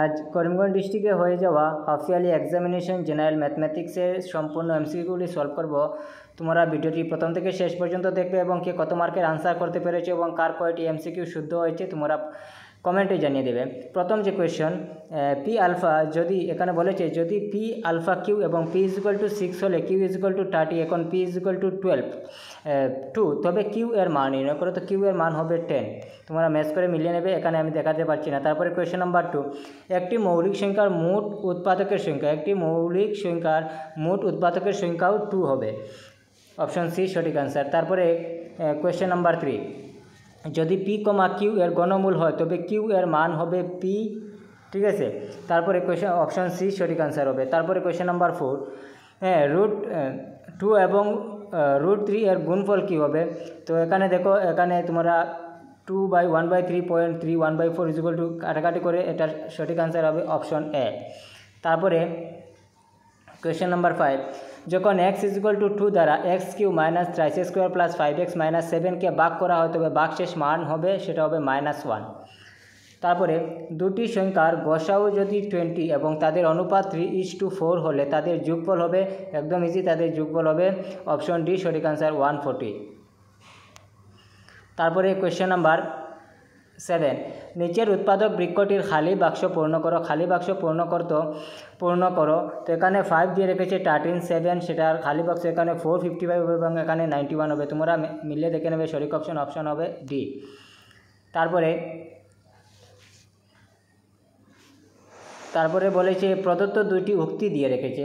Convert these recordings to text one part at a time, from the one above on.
আজ করিমগঞ্জ ডিস্ট্রিক্টে হয়ে যাওয়া হাফ ইয়ারলি এক্সামিনেশন জেনারেল ম্যাথমেটিক্সের সম্পূর্ণ এমসিকিউগুলি সলভ করব। তোমরা ভিডিওটি প্রথম থেকে শেষ পর্যন্ত দেখবে এবং কে কত মার্কের আনসার করতে পেরেছে এবং কার কয়টি এমসিকিউ শুদ্ধ হয়েছে তোমরা কমেন্টে জানিয়ে দেবে। প্রথম যে কোয়েশ্চন, পি আলফা যদি এখানে বলেছে যদি পি আলফা কিউ এবং পি ইজ ইকুয়াল টু 6 হলে কিউ ইজ ইকুয়াল টু 30 এখন পি ইজ ইকুয়াল টু 2 তবে কিউ এর মান নির্ণয় করো, তো কিউ এর মান হবে 10। তোমরা ম্যাচ করে মিলিয়ে নেবে, এখানে আমি দেখাতে পারছি না। তারপরে কোয়েশ্চন নাম্বার 2, একটি মৌলিক সংখ্যার মোট উৎপাদকের সংখ্যা, একটি মৌলিক সংখ্যার মোট উৎপাদকের সংখ্যাও 2 হবে, অপশন সি সঠিক আনসার। তারপরে কোয়েশ্চন নাম্বার 3, যদি পি কমা কিউ এর গণমূল হয় তবে কিউ এর মান হবে পি, ঠিক আছে। তারপরে কোয়েশ্চন অপশন সি সঠিক আনসার হবে। তারপরে কোয়েশ্চন নাম্বার 4, √2 এবং √3 এর গুণফল কী হবে? তো এখানে দেখো, এখানে তোমরা 2/1/3.3 1/4 ইকুয়াল টু কাটাকাটি করে এটার সঠিক আনসার হবে অপশন এ। তারপরে কোয়েশ্চন নাম্বার 5, যখন x ইজ ইকুয়াল টু 2 দ্বারা x q minus 3x² plus 5x minus 7কে ভাগ করা হয় তবে ভাগশেষ মান হবে সেটা হবে -1। তারপরে দুটি সংখ্যার গসাউ যদি 20 এবং তাদের অনুপাত 3:4 হলে তাদের যোগফল হবে, একদম ইজি, তাদের যোগফল হবে অপশন ডি সঠিক আনসার 140। তারপরে কোয়েশ্চেন নাম্বার 7, নিচের উৎপাদক বৃক্ষটির খালি বাক্স পূর্ণ করো, খালি বাক্স পূর্ণ করো। তো এখানে 5 দিয়ে রেখেছে 13 7, সেটার খালি বাক্স এখানে 455 হবে এবং এখানে 91 হবে। তোমরা মিলিয়ে দেখে নেবে, সঠিক অপশন হবে ডি। তারপরে বলেছে প্রদত্ত দুইটি উক্তি দিয়ে রেখেছে,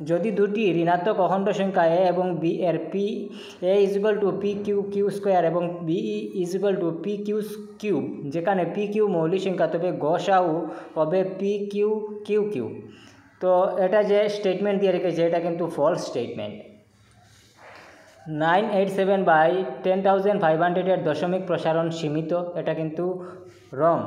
যদি দুটি ঋণাত্মক অখণ্ড সংখ্যা এ এবং বি এর p a is equal to p q q square এবং b is equal to p q q, cube p q মৌলিক সংখ্যা তবে গসাউ হবে পি কিউ কিউ কিউ। তো এটা যে স্টেটমেন্ট দিয়ে রেখেছে এটা কিন্তু ফলস স্টেটমেন্ট। 987/10,500 এর দশমিক প্রসারণ সীমিত, এটা কিন্তু রং।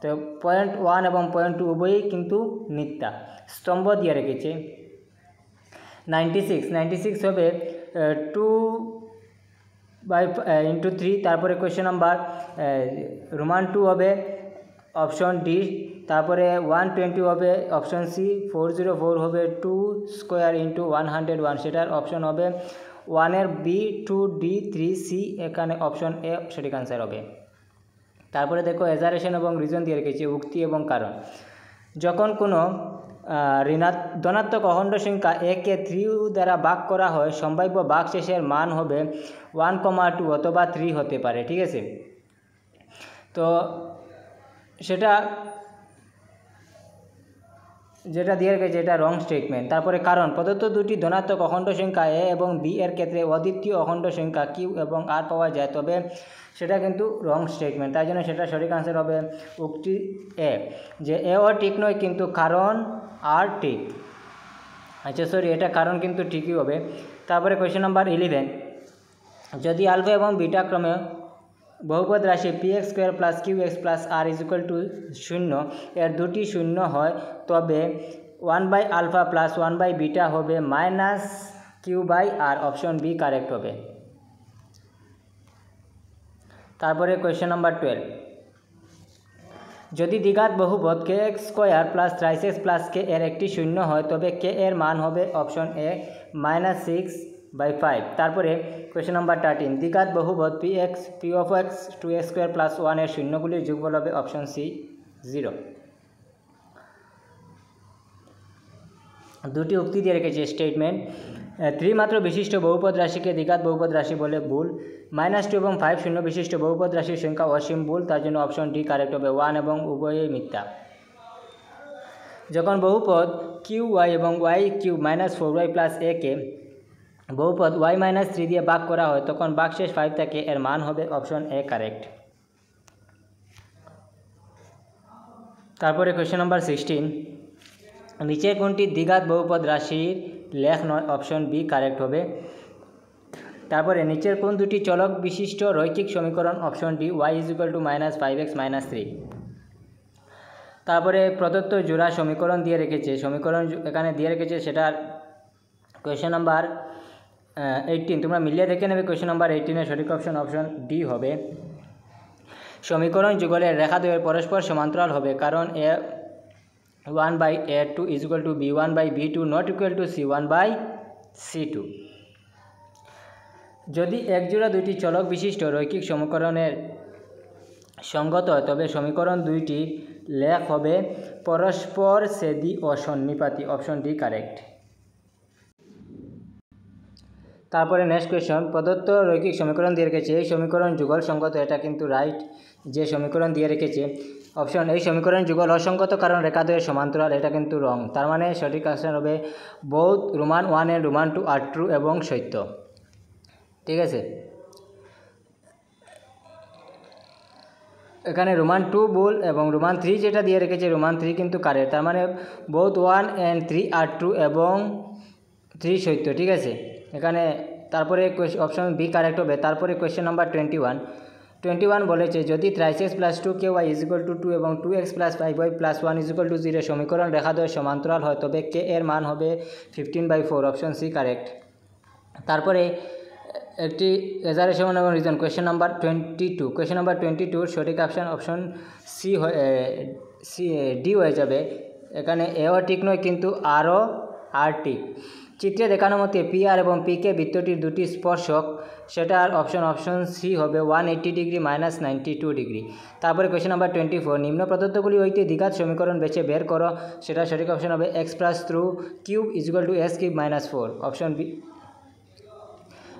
তো 0.1 এবং 0.2 উভয়ই কিন্তু মিথ্যা। স্তম্ভ দিয়ে রেখেছে 96 হবে 2/3। তারপরে কোয়েশ্চেন নাম্বার রোমান 2 হবে অপশন ডি। তারপরে 120 হবে অপশন সি, 404 হবে 2 স্কোয়ার ইন্টু 101, সেটার অপশন হবে 1 এর বি, 2 ডি, 3 সি, এখানে অপশন এ সঠিক আনসার হবে। তারপরে দেখো এজারেশন এবং রিজন দিয়ে রেখেছে উক্তি এবং কারণ। যখন কোনো ধনাত্মক অখণ্ড সংখ্যা একে 3 দ্বারা ভাগ করা হয় সম্ভাব্য ভাগশেষের মান হবে 1,2 অথবা 3 হতে পারে, ঠিক আছে। তো সেটা যেটা দিয়ে রেখেছে এটা রং স্টেটমেন্ট। তারপরে কারণ, প্রদত্ত দুটি ধনাত্মক অখণ্ড সংখ্যা এ এবং বি এর ক্ষেত্রে অদ্বিতীয় অখণ্ড সংখ্যা কিউ এবং আর পাওয়া যায় তবে সেটা কিন্তু রং স্টেটমেন্ট, তাই জন্য সেটা সঠিক আনসার হবে উক্তি এ, যে এও ঠিক নয় কিন্তু কারণ আর ঠিক। আচ্ছা সরি, এটা কারণ কিন্তু ঠিকই হবে। তারপরে কোয়েশ্চেন নাম্বার 11, যদি আলফা এবং বিটা ক্রমে বহুপদ রাশি px² plus qx plus r is equal to 0 এর দুটি শূন্য হয় তবে 1/α প্লাস 1/β হবে -q/r, অপশন বি কারেক্ট হবে। তারপরে কোয়েশ্চেন নাম্বার 12, যদি দ্বিঘাত বহুপদ kx² plus 3x plus k এর একটি শূন্য হয় তবে k এর মান হবে অপশন এ -6/5। তারপরে কোয়েশ্চেন নাম্বার 13, দ্বিঘাত বহুপদ px p(x) 2x² প্লাস 1 এর শূন্যগুলির যোগফল হবে অপশন সি 0। দুটি উক্তি দিয়ে রেখেছে স্টেটমেন্ট, 3 মাত্র বিশিষ্ট বহুপদ রাশিকে দ্বিঘাত বহুপদ রাশি বলে, ভুল। -2 এবং 5 শূন্য বিশিষ্ট বহুপদ রাশির সংখ্যা অসীম, ভুল, তার জন্য অপশন ডি কারেক্ট হবে। 1 এবং উভয়ই মিথ্যা। যখন বহুপদ qy এবং y³ -4y plus a K বহুপদ y-3 দিয়ে ভাগ করা হয় তখন ভাগশেষ 5 থাকে, এর মান হবে অপশন এ কারেক্ট। তারপরে কোয়েশ্চেন নাম্বার 16, নিচের কোনটি দ্বিঘাত বহুপদ রাশির লেখ নয়, অপশন বি কারেক্ট হবে। তারপরে নিচের কোন দুটি চলক বিশিষ্ট রৈখিক সমীকরণ, option D y is equal two -5x -3। তারপরে প্রদত্ত জোড়া সমীকরণ দিয়ে রেখেছে, সমীকরণ এখানে দিয়ে রেখেছে সেটার কোয়েশ্চেন নাম্বার 18, তোমরা মিলিয়ে দেখে নেবে। কোয়েশ্চেন নাম্বার 18 এর সঠিক অপশন ডি হবে। সমীকরণ যুগলের রেখাদ্বয়ের পরস্পর সমান্তরাল হবে কারণ এ 1/A2 is equal to B1/B2 not equal to C1/C2। যদি একজোড়া দুইটি চলক বিশিষ্ট রৈখিক সমীকরণের সঙ্গত হয় তবে সমীকরণ দুইটি লেখ হবে পরস্পর ছেদী ও সন্নিপাতী। Option D correct. তারপরে নেক্সট কোয়েশ্চন, প্রদত্ত রৈখিক সমীকরণ দিয়ে রেখেছে, এই সমীকরণ যুগল সঙ্গত। এটা কিন্তু রাইট। যে সমীকরণ দিয়ে রেখেছে অপশন, এই সমীকরণ যুগল অসঙ্গত কারণ রেখাদ্বয়ের সমান্তরাল। এটা কিন্তু রং। তার মানে সঠিক আনসার হবে both roman 1 and roman 2 are true এবং সত্য। ঠিক আছে, এখানে রোমান 2 ভুল এবং রোমান 3 যেটা দিয়ে রেখেছে রোমান 3 কিন্তু কারেক্ট। তার মানে বোথ 1 এন্ড 3 আর ট্রু এবং 3 সত্য। ঠিক আছে, এখানে তারপরে অপশন বি কারেক্ট হবে। তারপরে কোয়েশ্চেন নাম্বার 21 বলেছে, যদি 3x + 2ky = 2 এবং 2x + 5y + 1 = 0 সমীকরণ রেখাদ্বয় সমান্তরাল হয় তবে কে এর মান হবে 15/4। Option C correct. তারপরে একটি এজারেশন এবং রিজন কোয়েশ্চেন নাম্বার 22 সঠিক অপশন ডি হয়ে যাবে। এখানে এও ঠিক নয় কিন্তু আর ঠিক। চিত্রে দেখানো মতে পি আর এবং পি কে বৃত্তটির দুটি স্পর্শক, সেটার অপশন সি হবে 180 ডিগ্রি - 92 ডিগ্রি। তারপরে কোয়েশ্চেন নাম্বার 24, নিম্ন প্রদত্তগুলি হইতে দ্বিঘাত সমীকরণ বেছে বের করো। সেটা সঠিক অপশন হবে x + 3 = s³ - 4। Option B.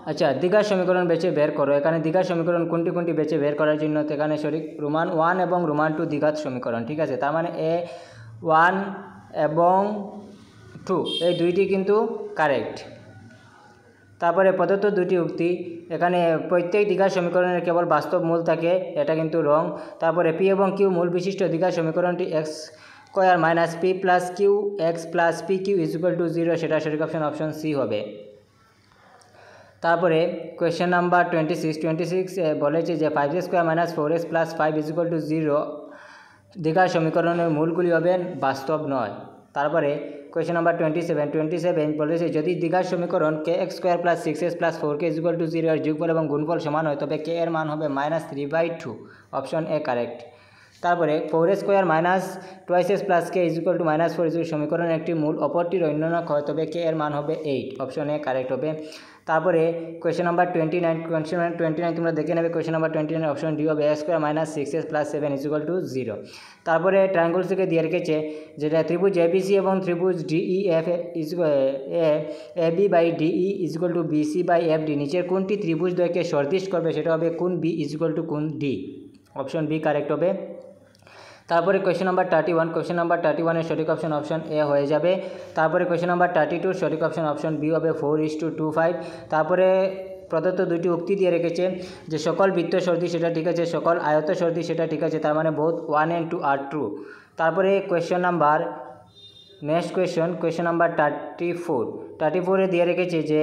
আচ্ছা, দ্বিঘাত সমীকরণ বেছে বের করো। এখানে দ্বিঘাত সমীকরণ কোনটি বেছে বের করার জন্য, এখানে সঠিক রোমান 1 এবং রোমান 2 দ্বিঘাত সমীকরণ। ঠিক আছে, তার মানে A1 এবং 2 এই দুইটি কিন্তু কারেক্ট। তারপরে প্রদত্ত দুটি উক্তি, এখানে প্রত্যেক দ্বিঘাত সমীকরণের কেবল বাস্তব মূল থাকে। এটা কিন্তু রং। তারপরে পি এবং কিউ মূল বিশিষ্ট দ্বিঘাত সমীকরণটি x² - p + qx + pq = 0 সেটা সঠিক অপশন সি হবে। তারপরে কোয়েশ্চেন নাম্বার 26 বলেছে যে 5x² - 4x + 5 = 0 দ্বিঘাত সমীকরণের মূলগুলি হবে বাস্তব নয়। তারপরে কোয়েশ্চেন নাম্বার 27 বলেছে, যদি দ্বিঘাত সমীকরণ kx² + 6x + 4k = 0 এর যোগফল এবং গুণফল সমান হয় তবে k এর মান হবে -3/2। Option A correct. তারপরে 4x² - 2x + k = -4 যদি সমীকরণের একটি মূল অপরটির ঋণাত্মক হয় তবে k এর মান হবে 8। অপশন এ কারেক্ট হবে। তারপরে কোয়েশ্চেন নাম্বার 29 তোমরা দেখে নেবে। কোয়েশ্চেন নাম্বার 29 অপশন ডি হবে x² - 6x + 7 = 0। তারপরে ট্রায়াঙ্গল থেকে দিয়ে রেখেছে যেটা ত্রিভুজ এবিসি এবং ত্রিভুজ ডিইএফ AB/DE = BC/FD নিচের কোনটি ত্রিভুজদ্বয়কে সদৃশ করবে, সেটা হবে কোণ বি = কোণ ডি। অপশন বি কারেক্ট হবে। তারপরে কোয়েশ্চেন নাম্বার 31 এর সঠিক অপশন এ হয়ে যাবে। তারপরে কোয়েশ্চেন নাম্বার 32 সঠিক অপশন বি হবে 4:25। তারপরে প্রদত্ত দুটি উক্তি দিয়ে রেখেছে যে সকল বৃত্ত সদৃশ, সেটা ঠিক আছে, সকল আয়ত সদৃশ, সেটা ঠিক আছে, তার মানে বোথ 1 and 2 আর ট্রু। তারপরে কোয়েশ্চেন নাম্বার 34 দিয়ে রেখেছে যে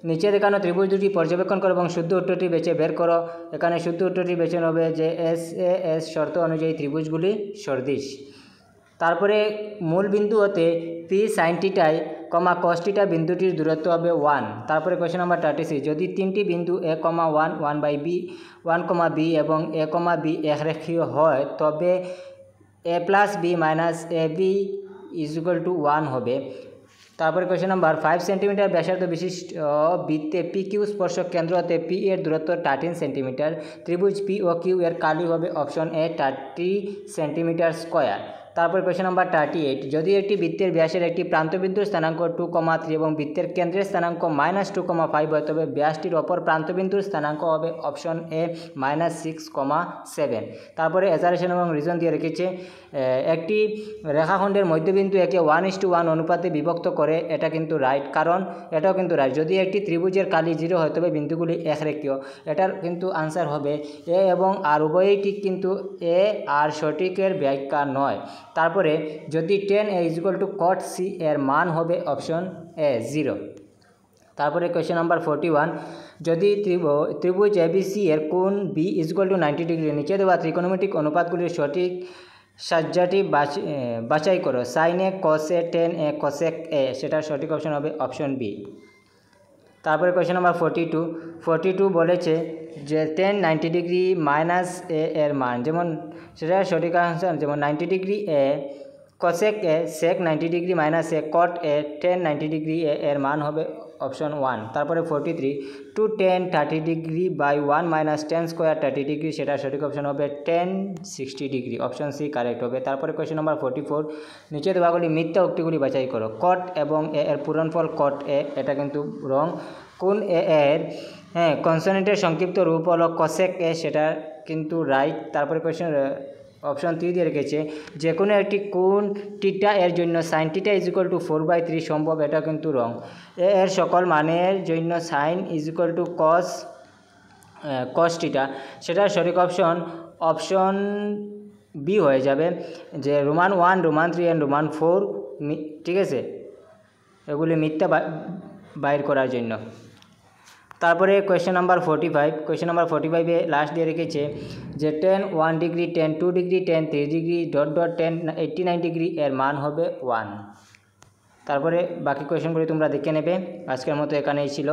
নিচে দেখানো ত্রিভুজ দুটি পর্যবেক্ষণ করো এবং শুদ্ধ উত্তরটি বেছে বের করো। এখানে শুদ্ধ উত্তরটি বেছে নেবে যে SAS শর্ত অনুযায়ী ত্রিভুজগুলি সদৃশ। তারপরে মূল বিন্দু হতে P sin θ, cos θ বিন্দুটির দূরত্ব হবে 1। তারপরে কোয়েশ্চেন নাম্বার 36, যদি তিনটি বিন্দু a, 1, b এবং a, b একরেখীয় হয় তবে a + b - ab = 1 হবে। তারপরে কোয়েশ্চেন নাম্বার 5 সেন্টিমিটার ব্যাসার্ধ বিশিষ্ট বৃত্তে PQ স্পর্শক কেন্দ্র হতে P এর দূরত্ব 13 সেন্টিমিটার। ত্রিভুজ P ও Q এর কালি হবে অপশন এ 30 সেন্টিমিটার স্কোয়ার। তারপর কোয়েশ্চেন নাম্বার 38, যদি একটি বৃত্তের ব্যাসের একটি প্রান্তবিন্দুর স্থানাঙ্ক 2,3 এবং বৃত্তের কেন্দ্রের স্থানাঙ্ক -2,5 হয় তবে ব্যাসটির অপর প্রান্তবিন্দুর স্থানাঙ্ক হবে অপশন এ -6,7। তারপরে এজারেশন এবং রিজন দিয়ে রেখেছে একটি রেখাখণ্ডের মধ্যবিন্দু একে 1:1 অনুপাতে বিভক্ত করে। এটা কিন্তু রাইট, কারণ এটাও কিন্তু রাইট। যদি একটি ত্রিভুজের কালি 0 হয় তবে বিন্দুগুলি একরেখীয়। এটার কিন্তু আনসার হবে এ এবং আর উভয়ই ঠিক, কিন্তু এ আর সঠিকের ব্যাখ্যা নয়। তারপরে যদি tan A = cot C এর মান হবে অপশন এ 0। তারপরে কোয়েশ্চেন নাম্বার 41, যদি ত্রিভুজ ABC এর কোণ B = 90 ডিগ্রি, নিচে দেওয়া ত্রিকোণমিতিক অনুপাতগুলির সঠিক সাজ্জাটি বাছাই করো। sin A cos A, tan A cosec A, সেটার সঠিক অপশন হবে অপশন বি। তারপরে কোয়েশ্চেন নাম্বার 42 বলেছে যে tan 90 ডিগ্রি - A এর মান, যেমন সেটার সঠিক আনসার যেমন 90 degree A cosec A sec 90 degree minus A cot A tan 90 degree এর মান হবে অপশন 1। তারপরে 43 two tan 30 degree by 1 minus tan square 30 degree, সেটা সঠিক অপশন হবে 10 60 ডিগ্রি, অপশন সি কারেক্ট হবে। তারপরে কোয়েশ্চেন নাম্বার 44 নিচে দেওয়াগুলি মিথ্যা উক্তিগুলি বাছাই করো। কট এবং এ এর পূরণফল কট এ, এটা কিন্তু রং। কোন এ এর কনসোনেন্টের সংক্ষিপ্ত রূপ হলো কসেক এ, সেটা কিন্তু রাইট। তারপরে কোয়েশ্চেন অপশন 3 দিয়ে রেখেছে যে কোনো একটি কোণ টিটা এর জন্য সাইন টিটা ইজ ইকুয়াল টু 4/3 সম্ভব, এটা কিন্তু রং। এ এর সকল মানের জন্য sine is equal to cos theta, সেটার সঠিক অপশন বি হয়ে যাবে, যে রোমান 1 রোমান 3 অ্যান্ড রোমান 4, ঠিক আছে, এগুলি মিথ্যা বাইর করার জন্য। তারপরে কোয়েশ্চেন নাম্বার 45 লাস্ট দিয়ে রেখেছে যে 10 1 ডিগ্রি 10 2 ডিগ্রি 10 3 ডিগ্রি .10 89 ডিগ্রি এর মান হবে 1। তারপরে বাকি কোয়েশ্চেনগুলি তোমরা দেখে নেবে। আজকের মতো এখানেই ছিল।